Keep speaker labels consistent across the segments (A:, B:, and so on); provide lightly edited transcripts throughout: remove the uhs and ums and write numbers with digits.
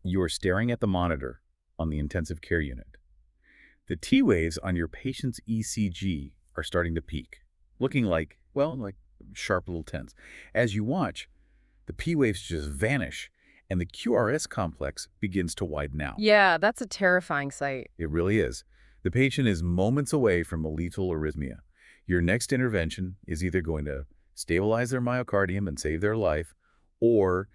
A: You're staring at the monitor on the intensive care unit. The T waves on your patient's ECG are starting to peak, looking like, well, like sharp little 10s. As you watch, the P waves just vanish, and the QRS complex begins to widen out.
B: Yeah, that's a terrifying sight.
A: It really is. The patient is moments away from a lethal arrhythmia. Your next intervention is either going to stabilize their myocardium and save their life, or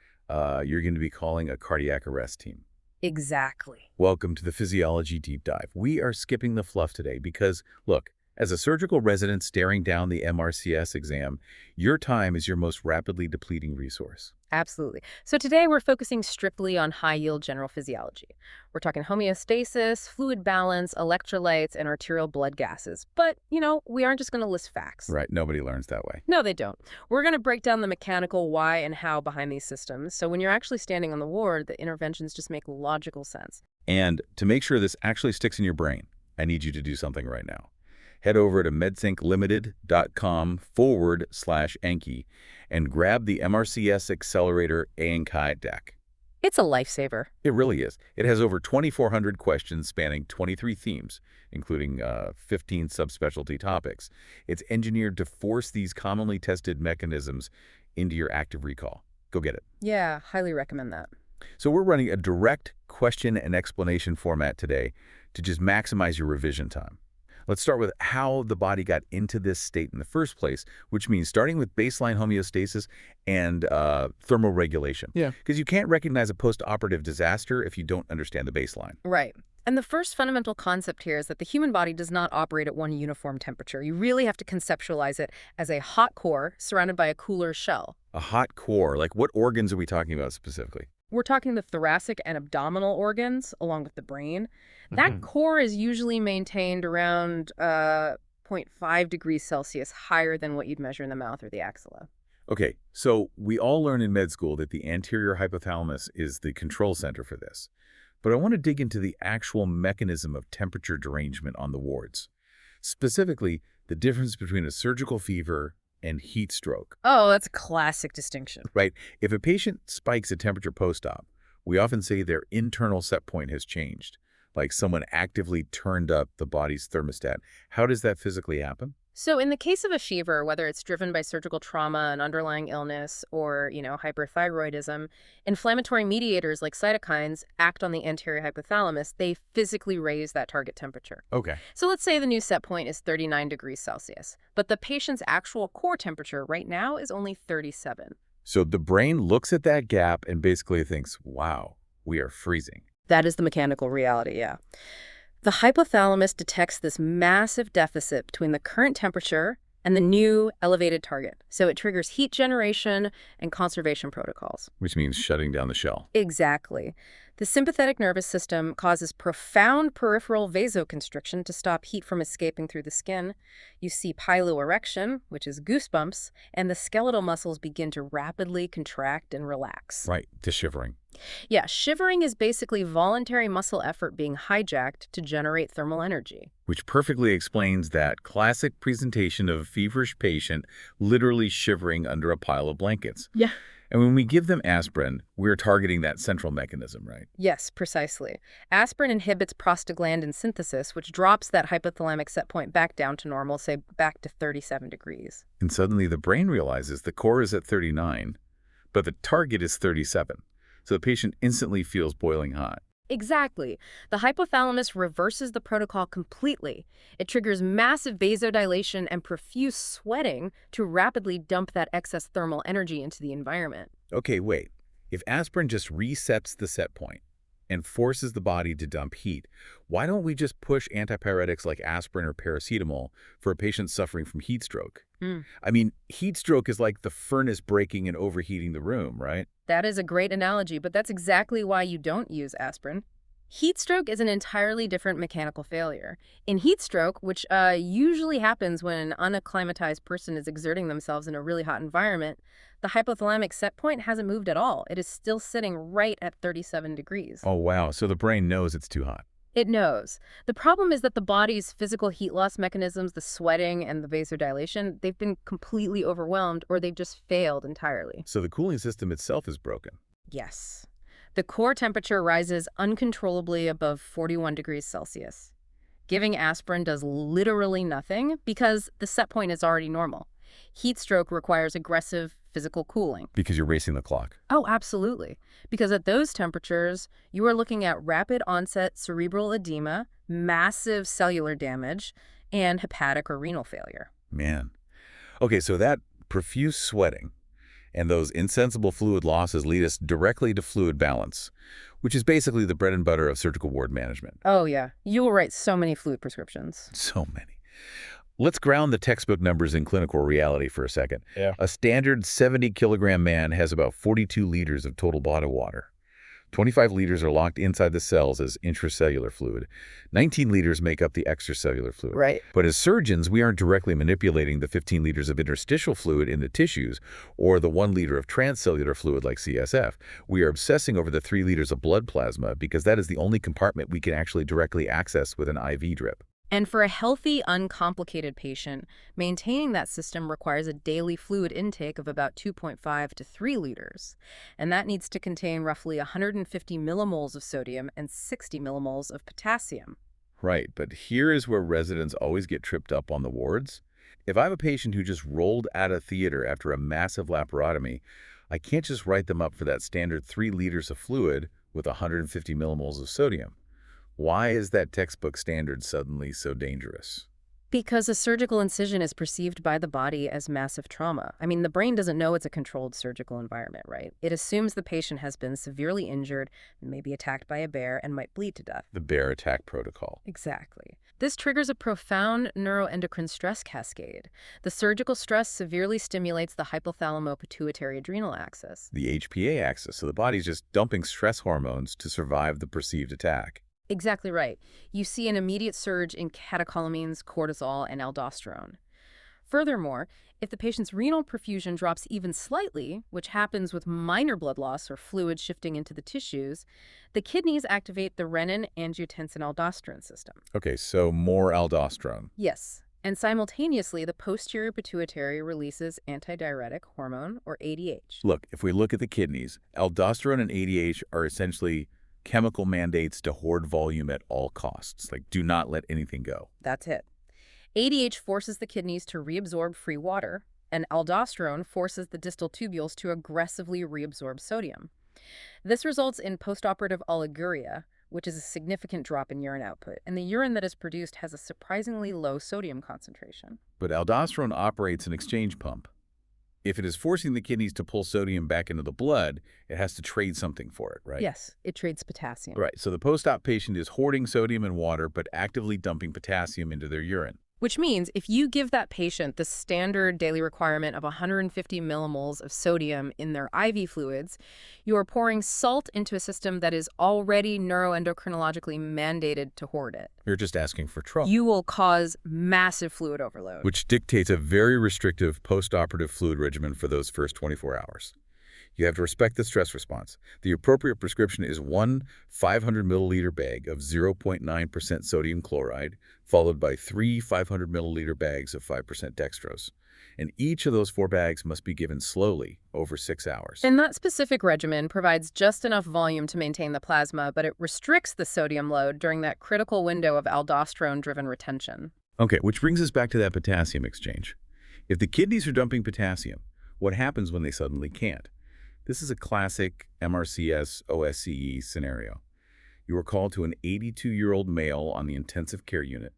A: you're going to be calling a cardiac arrest team.
B: Exactly.
A: Welcome to the Physiology Deep Dive. We are skipping the fluff today because, look, as a surgical resident staring down the MRCS exam, your time is your most rapidly depleting resource.
B: Absolutely. So today we're focusing strictly on high-yield general physiology. We're talking homeostasis, fluid balance, electrolytes, and arterial blood gases. But, we aren't just going to list facts.
A: Right, nobody learns that way.
B: No, they don't. We're going to break down the mechanical why and how behind these systems. So when you're actually standing on the ward, the interventions just make logical sense.
A: And to make sure this actually sticks in your brain, I need you to do something right now. Head over to medsynclimited.com/ANKI and grab the MRCS Accelerator ANKI deck.
B: It's a lifesaver.
A: It really is. It has over 2,400 questions spanning 23 themes, including 15 subspecialty topics. It's engineered to force these commonly tested mechanisms into your active recall. Go get it.
B: Yeah, highly recommend that.
A: So we're running a direct question and explanation format today to just maximize your revision time. Let's start with how the body got into this state in the first place, which means starting with baseline homeostasis and thermal regulation.
B: Yeah.
A: Because you can't recognize a post-operative disaster if you don't understand the baseline.
B: Right. And the first fundamental concept here is that the human body does not operate at one uniform temperature. You really have to conceptualize it as a hot core surrounded by a cooler shell.
A: A hot core, like what organs are we talking about specifically?
B: We're talking the thoracic and abdominal organs, along with the brain. That core is usually maintained around 0.5 degrees Celsius higher than what you'd measure in the mouth or the axilla.
A: Okay, so we all learn in med school that the anterior hypothalamus is the control center for this. But I want to dig into the actual mechanism of temperature derangement on the wards. Specifically, the difference between a surgical fever and heat stroke.
B: Oh, that's a classic distinction.
A: Right. If a patient spikes a temperature post-op, we often say their internal set point has changed, like someone actively turned up the body's thermostat. How does that physically happen?
B: So in the case of a fever, whether it's driven by surgical trauma, an underlying illness, or, hyperthyroidism, inflammatory mediators like cytokines act on the anterior hypothalamus. They physically raise that target temperature.
A: Okay.
B: So let's say the new set point is 39 degrees Celsius, but the patient's actual core temperature right now is only 37.
A: So the brain looks at that gap and basically thinks, wow, we are freezing.
B: That is the mechanical reality, yeah. The hypothalamus detects this massive deficit between the current temperature and the new elevated target. So it triggers heat generation and conservation protocols.
A: Which means shutting down the shell.
B: Exactly. The sympathetic nervous system causes profound peripheral vasoconstriction to stop heat from escaping through the skin. You see piloerection, which is goosebumps, and the skeletal muscles begin to rapidly contract and relax.
A: Right, to shivering.
B: Yeah, shivering is basically voluntary muscle effort being hijacked to generate thermal energy.
A: Which perfectly explains that classic presentation of a feverish patient literally shivering under a pile of blankets.
B: Yeah.
A: And when we give them aspirin, we're targeting that central mechanism, right?
B: Yes, precisely. Aspirin inhibits prostaglandin synthesis, which drops that hypothalamic set point back down to normal, say back to 37 degrees.
A: And suddenly the brain realizes the core is at 39, but the target is 37. So the patient instantly feels boiling hot.
B: Exactly. The hypothalamus reverses the protocol completely. It triggers massive vasodilation and profuse sweating to rapidly dump that excess thermal energy into the environment.
A: Okay, wait. If aspirin just resets the set point and forces the body to dump heat, why don't we just push antipyretics like aspirin or paracetamol for a patient suffering from heat stroke? I mean, heat stroke is like the furnace breaking and overheating the room, right?
B: That is a great analogy, but that's exactly why you don't use aspirin. Heat stroke is an entirely different mechanical failure. In heat stroke, which usually happens when an unacclimatized person is exerting themselves in a really hot environment, the hypothalamic set point hasn't moved at all. It is still sitting right at 37 degrees.
A: Oh, wow. So the brain knows it's too hot.
B: It knows. The problem is that the body's physical heat loss mechanisms, the sweating and the vasodilation, they've been completely overwhelmed or they've just failed entirely.
A: So the cooling system itself is broken.
B: Yes. The core temperature rises uncontrollably above 41 degrees Celsius. Giving aspirin does literally nothing because the set point is already normal. Heat stroke requires aggressive physical cooling.
A: Because you're racing the clock.
B: Oh, absolutely. Because at those temperatures, you are looking at rapid onset cerebral edema, massive cellular damage, and hepatic or renal failure.
A: Man. Okay, so that profuse sweating and those insensible fluid losses lead us directly to fluid balance, which is basically the bread and butter of surgical ward management.
B: Oh, yeah. You will write so many fluid prescriptions.
A: So many. Let's ground the textbook numbers in clinical reality for a second.
C: Yeah.
A: A standard 70-kilogram man has about 42 liters of total body water. 25 liters are locked inside the cells as intracellular fluid. 19 liters make up the extracellular fluid.
B: Right.
A: But as surgeons, we aren't directly manipulating the 15 liters of interstitial fluid in the tissues or the 1 liter of transcellular fluid like CSF. We are obsessing over the 3 liters of blood plasma because that is the only compartment we can actually directly access with an IV drip.
B: And for a healthy, uncomplicated patient, maintaining that system requires a daily fluid intake of about 2.5 to 3 liters. And that needs to contain roughly 150 millimoles of sodium and 60 millimoles of potassium.
A: Right, but here is where residents always get tripped up on the wards. If I have a patient who just rolled out of theater after a massive laparotomy, I can't just write them up for that standard 3 liters of fluid with 150 millimoles of sodium. Why is that textbook standard suddenly so dangerous?
B: Because a surgical incision is perceived by the body as massive trauma. I mean, the brain doesn't know it's a controlled surgical environment, right? It assumes the patient has been severely injured, maybe attacked by a bear, and might bleed to death.
A: The bear attack protocol.
B: Exactly. This triggers a profound neuroendocrine stress cascade. The surgical stress severely stimulates the hypothalamo-pituitary adrenal axis.
A: The HPA axis, so the body's just dumping stress hormones to survive the perceived attack.
B: Exactly right. You see an immediate surge in catecholamines, cortisol, and aldosterone. Furthermore, if the patient's renal perfusion drops even slightly, which happens with minor blood loss or fluid shifting into the tissues, the kidneys activate the renin-angiotensin-aldosterone system.
A: Okay, so more aldosterone.
B: Yes, and simultaneously, the posterior pituitary releases antidiuretic hormone, or ADH.
A: Look, if we look at the kidneys, aldosterone and ADH are essentially chemical mandates to hoard volume at all costs. Like, do not let anything go.
B: That's it. ADH forces the kidneys to reabsorb free water, and aldosterone forces the distal tubules to aggressively reabsorb sodium. This results in postoperative oliguria, which is a significant drop in urine output, and the urine that is produced has a surprisingly low sodium concentration.
A: But aldosterone operates an exchange pump. If it is forcing the kidneys to pull sodium back into the blood, it has to trade something for it, right?
B: Yes, it trades potassium.
A: Right, so the post-op patient is hoarding sodium and water, but actively dumping potassium into their urine.
B: Which means if you give that patient the standard daily requirement of 150 millimoles of sodium in their IV fluids, you are pouring salt into a system that is already neuroendocrinologically mandated to hoard it.
A: You're just asking for trouble.
B: You will cause massive fluid overload.
A: Which dictates a very restrictive post-operative fluid regimen for those first 24 hours. You have to respect the stress response. The appropriate prescription is one 500 milliliter bag of 0.9% sodium chloride, followed by 3 500 milliliter bags of 5% dextrose. And each of those 4 bags must be given slowly over 6 hours.
B: And that specific regimen provides just enough volume to maintain the plasma, but it restricts the sodium load during that critical window of aldosterone-driven retention.
A: Okay, which brings us back to that potassium exchange. If the kidneys are dumping potassium, what happens when they suddenly can't? This is a classic MRCS OSCE scenario. You are called to an 82-year-old male on the intensive care unit.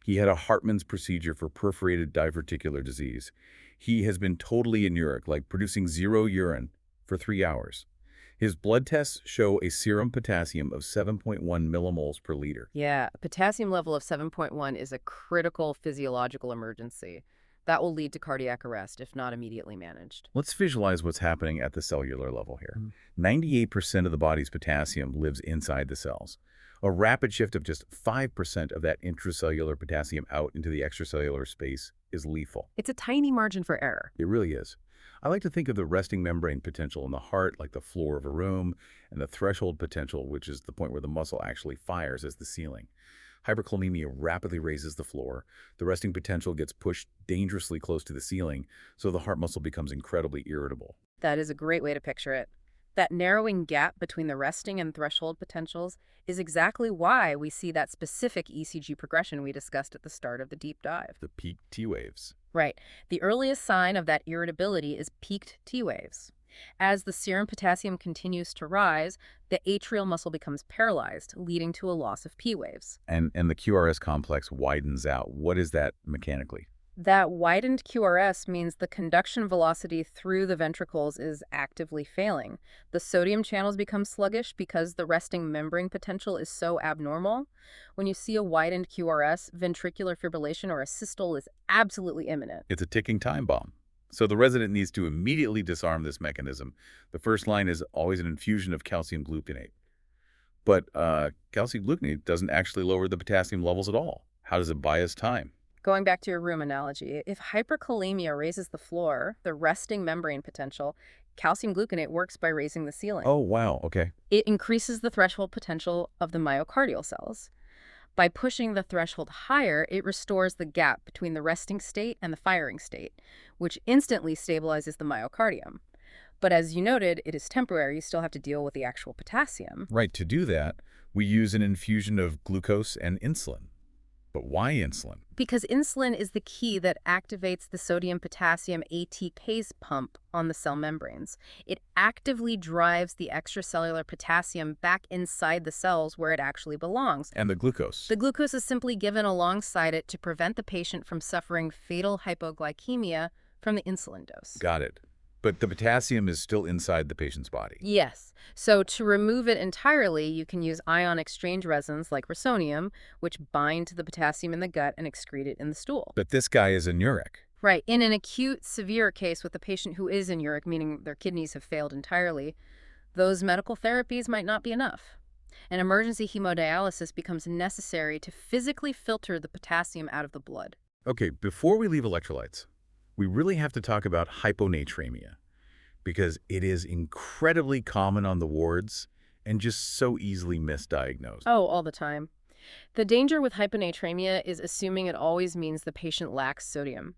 A: He had a Hartmann's procedure for perforated diverticular disease. He has been totally anuric, like producing 0 urine, for 3 hours. His blood tests show a serum potassium of 7.1 millimoles per liter.
B: Yeah, a potassium level of 7.1 is a critical physiological emergency. That will lead to cardiac arrest if not immediately managed.
A: Let's visualize what's happening at the cellular level here. 98% of the body's potassium lives inside the cells. A rapid shift of just 5% of that intracellular potassium out into the extracellular space is lethal.
B: It's a tiny margin for error.
A: It really is. I like to think of the resting membrane potential in the heart like the floor of a room, and the threshold potential, which is the point where the muscle actually fires, as the ceiling. Hyperkalemia rapidly raises the floor. The resting potential gets pushed dangerously close to the ceiling, so the heart muscle becomes incredibly irritable.
B: That is a great way to picture it. That narrowing gap between the resting and threshold potentials is exactly why we see that specific ECG progression we discussed at the start of the deep dive.
A: The peak T waves.
B: Right. The earliest sign of that irritability is peaked T waves. As the serum potassium continues to rise, the atrial muscle becomes paralyzed, leading to a loss of P waves.
A: And the QRS complex widens out. What is that mechanically?
B: That widened QRS means the conduction velocity through the ventricles is actively failing. The sodium channels become sluggish because the resting membrane potential is so abnormal. When you see a widened QRS, ventricular fibrillation or a systole is absolutely imminent.
A: It's a ticking time bomb. So the resident needs to immediately disarm this mechanism. The first line is always an infusion of calcium gluconate. But calcium gluconate doesn't actually lower the potassium levels at all. How does it buy us time?
B: Going back to your room analogy, if hyperkalemia raises the floor, the resting membrane potential, calcium gluconate works by raising the ceiling.
A: Oh, wow. Okay.
B: It increases the threshold potential of the myocardial cells. By pushing the threshold higher, it restores the gap between the resting state and the firing state, which instantly stabilizes the myocardium. But as you noted, it is temporary. You still have to deal with the actual potassium.
A: Right. To do that, we use an infusion of glucose and insulin. But why insulin?
B: Because insulin is the key that activates the sodium-potassium ATPase pump on the cell membranes. It actively drives the extracellular potassium back inside the cells where it actually belongs.
A: And the glucose?
B: The glucose is simply given alongside it to prevent the patient from suffering fatal hypoglycemia from the insulin dose.
A: Got it. But the potassium is still inside the patient's body.
B: Yes. So to remove it entirely, you can use ion exchange resins like rosonium, which bind to the potassium in the gut and excrete it in the stool.
A: But this guy is anuric.
B: Right. In an acute, severe case with a patient who is anuric, meaning their kidneys have failed entirely, those medical therapies might not be enough. An emergency hemodialysis becomes necessary to physically filter the potassium out of the blood.
A: Okay, before we leave electrolytes, we really have to talk about hyponatremia, because it is incredibly common on the wards and just so easily misdiagnosed.
B: Oh, all the time. The danger with hyponatremia is assuming it always means the patient lacks sodium.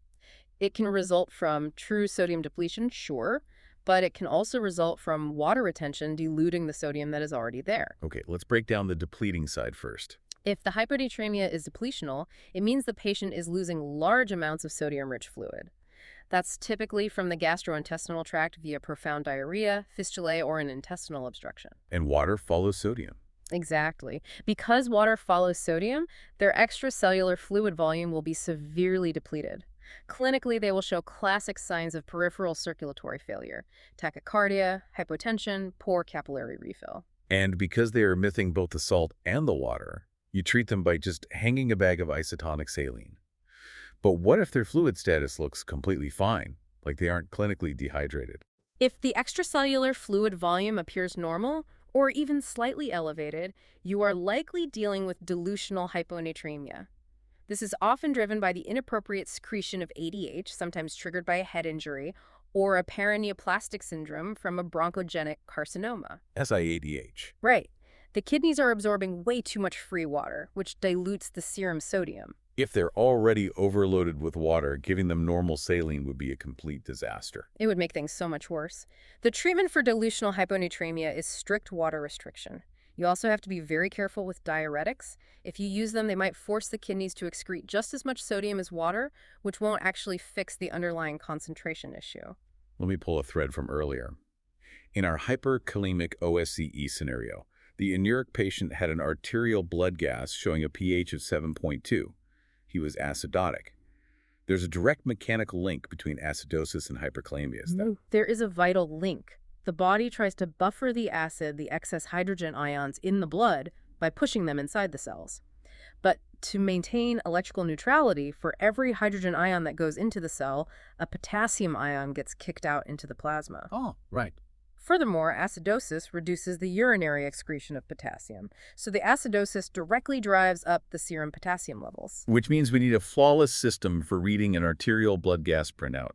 B: It can result from true sodium depletion, sure, but it can also result from water retention diluting the sodium that is already there.
A: Okay, let's break down the depleting side first.
B: If the hyponatremia is depletional, it means the patient is losing large amounts of sodium-rich fluid. That's typically from the gastrointestinal tract via profound diarrhea, fistulae, or an intestinal obstruction.
A: And water follows sodium.
B: Exactly. Because water follows sodium, their extracellular fluid volume will be severely depleted. Clinically, they will show classic signs of peripheral circulatory failure, tachycardia, hypotension, poor capillary refill.
A: And because they are missing both the salt and the water, you treat them by just hanging a bag of isotonic saline. But what if their fluid status looks completely fine, like they aren't clinically dehydrated?
B: If the extracellular fluid volume appears normal, or even slightly elevated, you are likely dealing with dilutional hyponatremia. This is often driven by the inappropriate secretion of ADH, sometimes triggered by a head injury, or a paraneoplastic syndrome from a bronchogenic carcinoma.
A: SIADH.
B: Right. The kidneys are absorbing way too much free water, which dilutes the serum sodium.
A: If they're already overloaded with water, giving them normal saline would be a complete disaster.
B: It would make things so much worse. The treatment for dilutional hyponatremia is strict water restriction. You also have to be very careful with diuretics. If you use them, they might force the kidneys to excrete just as much sodium as water, which won't actually fix the underlying concentration issue.
A: Let me pull a thread from earlier. In our hyperkalemic OSCE scenario, the anuric patient had an arterial blood gas showing a pH of 7.2. He was acidotic. There's a direct mechanical link between acidosis and hyperkalemia.
B: There is a vital link. The body tries to buffer the acid, the excess hydrogen ions in the blood, by pushing them inside the cells. But to maintain electrical neutrality, for every hydrogen ion that goes into the cell, a potassium ion gets kicked out into the plasma.
A: Oh, right.
B: Furthermore, acidosis reduces the urinary excretion of potassium, so the acidosis directly drives up the serum potassium levels.
A: Which means we need a flawless system for reading an arterial blood gas printout.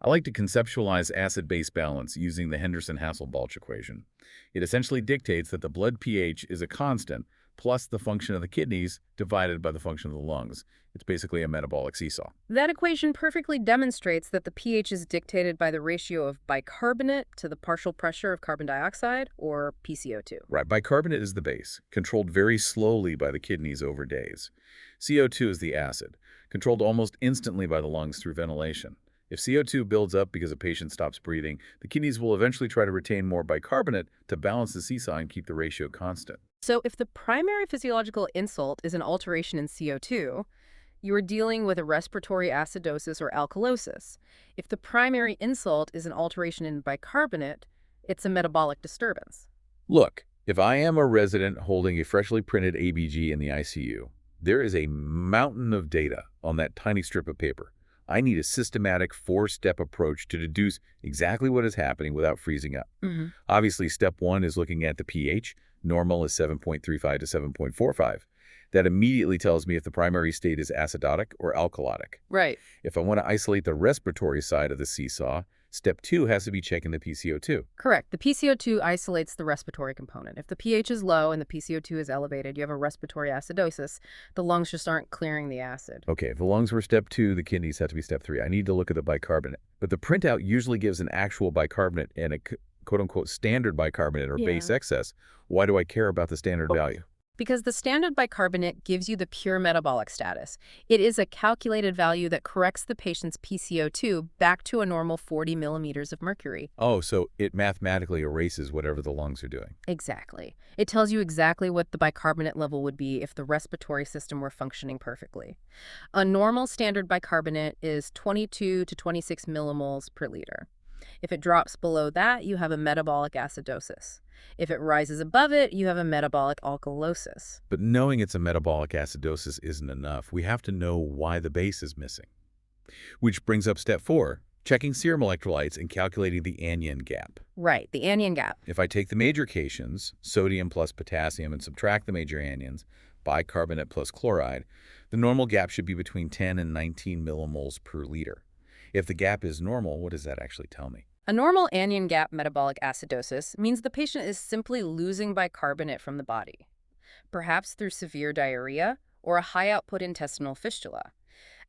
A: I like to conceptualize acid-base balance using the Henderson-Hasselbalch equation. It essentially dictates that the blood pH is a constant, plus the function of the kidneys divided by the function of the lungs. It's basically a metabolic seesaw.
B: That equation perfectly demonstrates that the pH is dictated by the ratio of bicarbonate to the partial pressure of carbon dioxide, or PCO2.
A: Right, bicarbonate is the base, controlled very slowly by the kidneys over days. CO2 is the acid, controlled almost instantly by the lungs through ventilation. If CO2 builds up because a patient stops breathing, the kidneys will eventually try to retain more bicarbonate to balance the seesaw and keep the ratio constant.
B: So if the primary physiological insult is an alteration in CO2, you are dealing with a respiratory acidosis or alkalosis. If the primary insult is an alteration in bicarbonate, it's a metabolic disturbance.
A: Look, if I am a resident holding a freshly printed ABG in the ICU, there is a mountain of data on that tiny strip of paper. I need a systematic four-step approach to deduce exactly what is happening without freezing up. Obviously, step one is looking at the pH. Normal is 7.35 to 7.45. That immediately tells me if the primary state is acidotic or alkalotic.
B: Right.
A: If I want to isolate the respiratory side of the seesaw, step two has to be checking the PCO2.
B: Correct. The PCO2 isolates the respiratory component. If the pH is low and the PCO2 is elevated, you have a respiratory acidosis. The lungs just aren't clearing the acid.
A: Okay, if the lungs were step two, the kidneys have to be step three. I need to look at the bicarbonate. But the printout usually gives an actual bicarbonate and a quote-unquote standard bicarbonate or base excess. Why do I care about the standard value?
B: Because the standard bicarbonate gives you the pure metabolic status. It is a calculated value that corrects the patient's PCO2 back to a normal 40 millimeters of mercury.
A: Oh, so it mathematically erases whatever the lungs are doing.
B: Exactly. It tells you exactly what the bicarbonate level would be if the respiratory system were functioning perfectly. A normal standard bicarbonate is 22 to 26 millimoles per liter. If it drops below that, you have a metabolic acidosis. If it rises above it, you have a metabolic alkalosis.
A: But knowing it's a metabolic acidosis isn't enough. We have to know why the base is missing. Which brings up step four, checking serum electrolytes and calculating the anion gap.
B: Right, the anion gap.
A: If I take the major cations, sodium plus potassium, and subtract the major anions, bicarbonate plus chloride, the normal gap should be between 10 and 19 millimoles per liter. If the gap is normal, what does that actually tell me?
B: A normal anion gap metabolic acidosis means the patient is simply losing bicarbonate from the body, perhaps through severe diarrhea or a high-output intestinal fistula.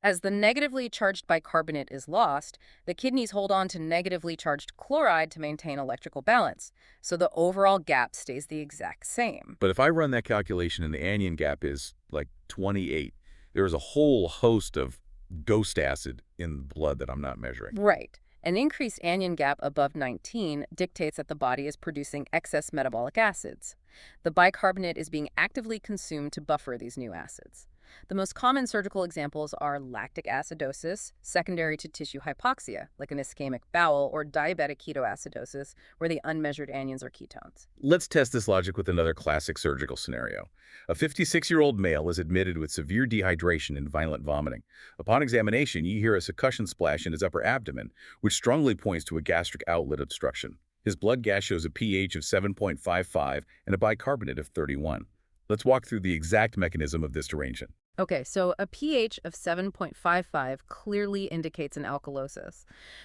B: As the negatively charged bicarbonate is lost, the kidneys hold on to negatively charged chloride to maintain electrical balance, so the overall gap stays the exact same.
A: But if I run that calculation and the anion gap is like 28, there is a whole host of ghost acid in the blood that I'm not measuring.
B: Right. An increased anion gap above 19 dictates that the body is producing excess metabolic acids. The bicarbonate is being actively consumed to buffer these new acids. The most common surgical examples are lactic acidosis, secondary to tissue hypoxia, like an ischemic bowel, or diabetic ketoacidosis, where the unmeasured anions are ketones.
A: Let's test this logic with another classic surgical scenario. A 56-year-old male is admitted with severe dehydration and violent vomiting. Upon examination, you hear a succussion splash in his upper abdomen, which strongly points to a gastric outlet obstruction. His blood gas shows a pH of 7.55 and a bicarbonate of 31. Let's walk through the exact mechanism of this derangement.
B: Okay, so a pH of 7.55 clearly indicates an alkalosis.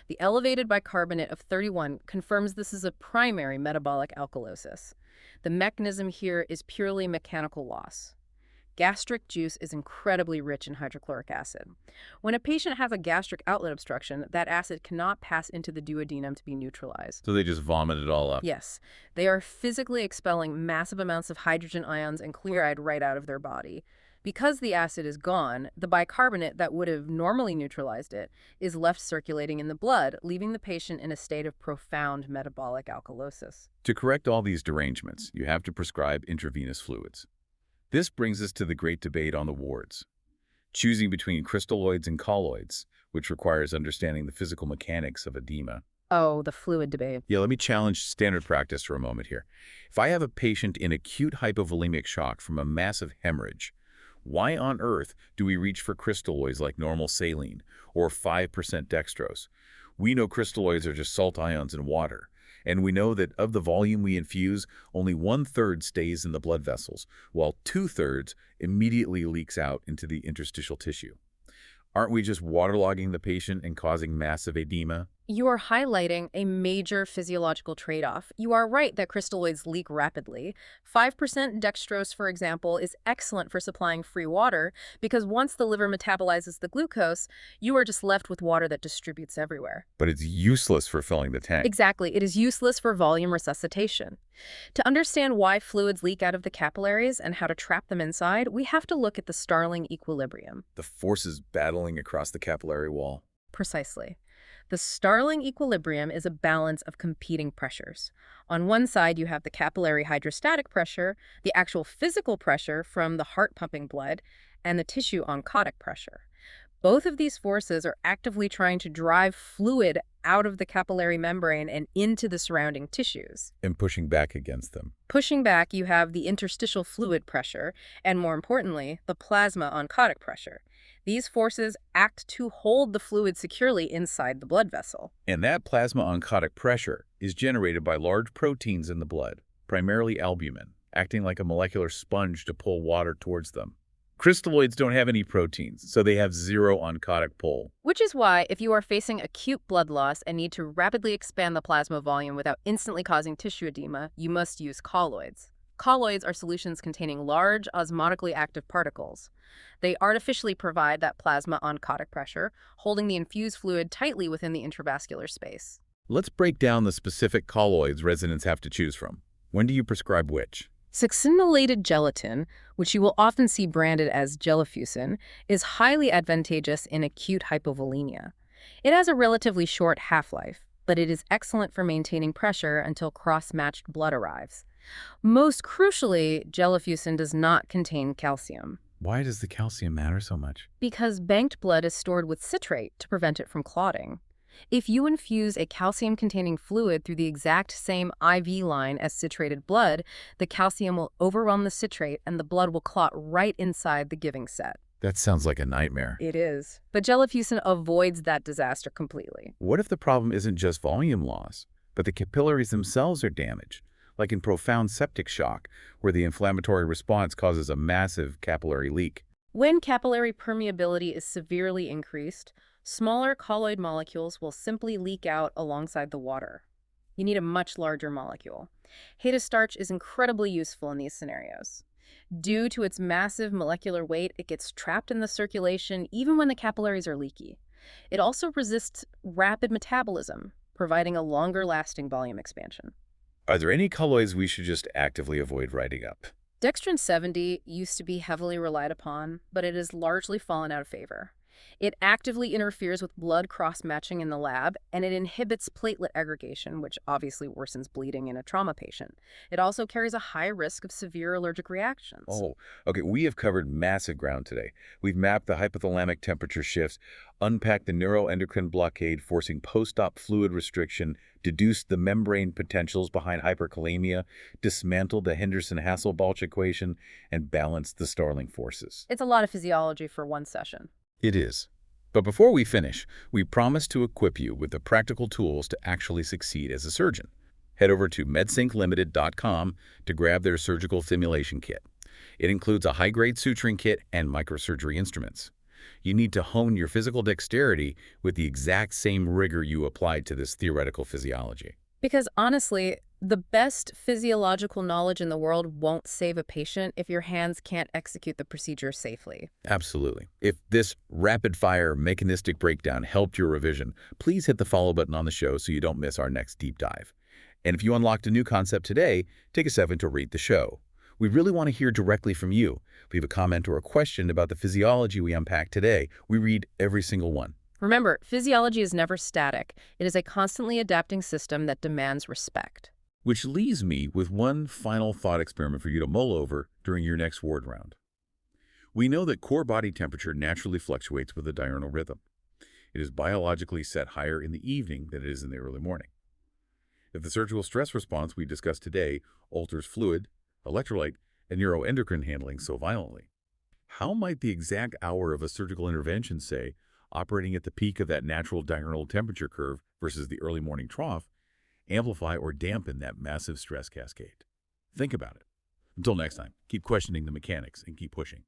B: The elevated bicarbonate of 31 confirms this is a primary metabolic alkalosis. The mechanism here is purely mechanical loss. Gastric juice is incredibly rich in hydrochloric acid. When a patient has a gastric outlet obstruction, that acid cannot pass into the duodenum to be neutralized.
A: So they just vomit it all up.
B: Yes, they are physically expelling massive amounts of hydrogen ions and chloride right out of their body. Because the acid is gone, the bicarbonate that would have normally neutralized it is left circulating in the blood, leaving the patient in a state of profound metabolic alkalosis.
A: To correct all these derangements, you have to prescribe intravenous fluids. This brings us to the great debate on the wards. Choosing between crystalloids and colloids, which requires understanding the physical mechanics of edema.
B: Oh, the fluid debate.
A: Yeah, let me challenge standard practice for a moment here. If I have a patient in acute hypovolemic shock from a massive hemorrhage, why on earth do we reach for crystalloids like normal saline or 5% dextrose? We know crystalloids are just salt ions in water, and we know that of the volume we infuse, only 1/3 stays in the blood vessels, while 2/3 immediately leaks out into the interstitial tissue. Aren't we just waterlogging the patient and causing massive edema?
B: You are highlighting a major physiological trade-off. You are right that crystalloids leak rapidly. 5% dextrose, for example, is excellent for supplying free water because once the liver metabolizes the glucose, you are just left with water that distributes everywhere.
A: But it's useless for filling the tank.
B: Exactly. It is useless for volume resuscitation. To understand why fluids leak out of the capillaries and how to trap them inside, we have to look at the Starling equilibrium.
A: The forces battling across the capillary wall.
B: Precisely. The Starling equilibrium is a balance of competing pressures. On one side, you have the capillary hydrostatic pressure, the actual physical pressure from the heart pumping blood, and the tissue oncotic pressure. Both of these forces are actively trying to drive fluid out of the capillary membrane and into the surrounding tissues.
A: And pushing back against them.
B: Pushing back, you have the interstitial fluid pressure, and more importantly, the plasma oncotic pressure. These forces act to hold the fluid securely inside the blood vessel.
A: And that plasma oncotic pressure is generated by large proteins in the blood, primarily albumin, acting like a molecular sponge to pull water towards them. Crystalloids don't have any proteins, so they have zero oncotic pull.
B: Which is why, if you are facing acute blood loss and need to rapidly expand the plasma volume without instantly causing tissue edema, you must use colloids. Colloids are solutions containing large, osmotically active particles. They artificially provide that plasma oncotic pressure, holding the infused fluid tightly within the intravascular space.
A: Let's break down the specific colloids residents have to choose from. When do you prescribe which?
B: Succinylated gelatin, which you will often see branded as gelafusin, is highly advantageous in acute hypovolemia. It has a relatively short half-life, but it is excellent for maintaining pressure until cross-matched blood arrives. Most crucially, gelafusin does not contain calcium.
A: Why does the calcium matter so much?
B: Because banked blood is stored with citrate to prevent it from clotting. If you infuse a calcium-containing fluid through the exact same IV line as citrated blood, the calcium will overwhelm the citrate and the blood will clot right inside the giving set.
A: That sounds like a nightmare.
B: It is. But gelafusin avoids that disaster completely.
A: What if the problem isn't just volume loss, but the capillaries themselves are damaged, like in profound septic shock, where the inflammatory response causes a massive capillary leak?
B: When capillary permeability is severely increased, smaller colloid molecules will simply leak out alongside the water. You need a much larger molecule. Haedostarch is incredibly useful in these scenarios. Due to its massive molecular weight, it gets trapped in the circulation even when the capillaries are leaky. It also resists rapid metabolism, providing a longer-lasting volume expansion.
A: Are there any colloids we should just actively avoid writing up?
B: Dextrin 70 used to be heavily relied upon, but it has largely fallen out of favor. It actively interferes with blood cross-matching in the lab, and it inhibits platelet aggregation, which obviously worsens bleeding in a trauma patient. It also carries a high risk of severe allergic reactions.
A: Oh, okay, we have covered massive ground today. We've mapped the hypothalamic temperature shifts, unpacked the neuroendocrine blockade forcing post-op fluid restriction, deduced the membrane potentials behind hyperkalemia, dismantled the Henderson-Hasselbalch equation, and balanced the Starling forces.
B: It's a lot of physiology for one session.
A: It is. But before we finish, we promise to equip you with the practical tools to actually succeed as a surgeon. Head over to medsynclimited.com to grab their surgical simulation kit. It includes a high-grade suturing kit and microsurgery instruments. You need to hone your physical dexterity with the exact same rigor you applied to this theoretical physiology.
B: Because honestly, the best physiological knowledge in the world won't save a patient if your hands can't execute the procedure safely.
A: Absolutely. If this rapid-fire mechanistic breakdown helped your revision, please hit the follow button on the show so you don't miss our next deep dive. And if you unlocked a new concept today, take a second to rate the show. We really want to hear directly from you. If you have a comment or a question about the physiology we unpacked today, we read every single one.
B: Remember, physiology is never static. It is a constantly adapting system that demands respect.
A: Which leaves me with one final thought experiment for you to mull over during your next ward round. We know that core body temperature naturally fluctuates with the diurnal rhythm. It is biologically set higher in the evening than it is in the early morning. If the surgical stress response we discussed today alters fluid, electrolyte, and neuroendocrine handling so violently, how might the exact hour of a surgical intervention, say, operating at the peak of that natural diurnal temperature curve versus the early morning trough, amplify or dampen that massive stress cascade? Think about it. Until next time, keep questioning the mechanics and keep pushing.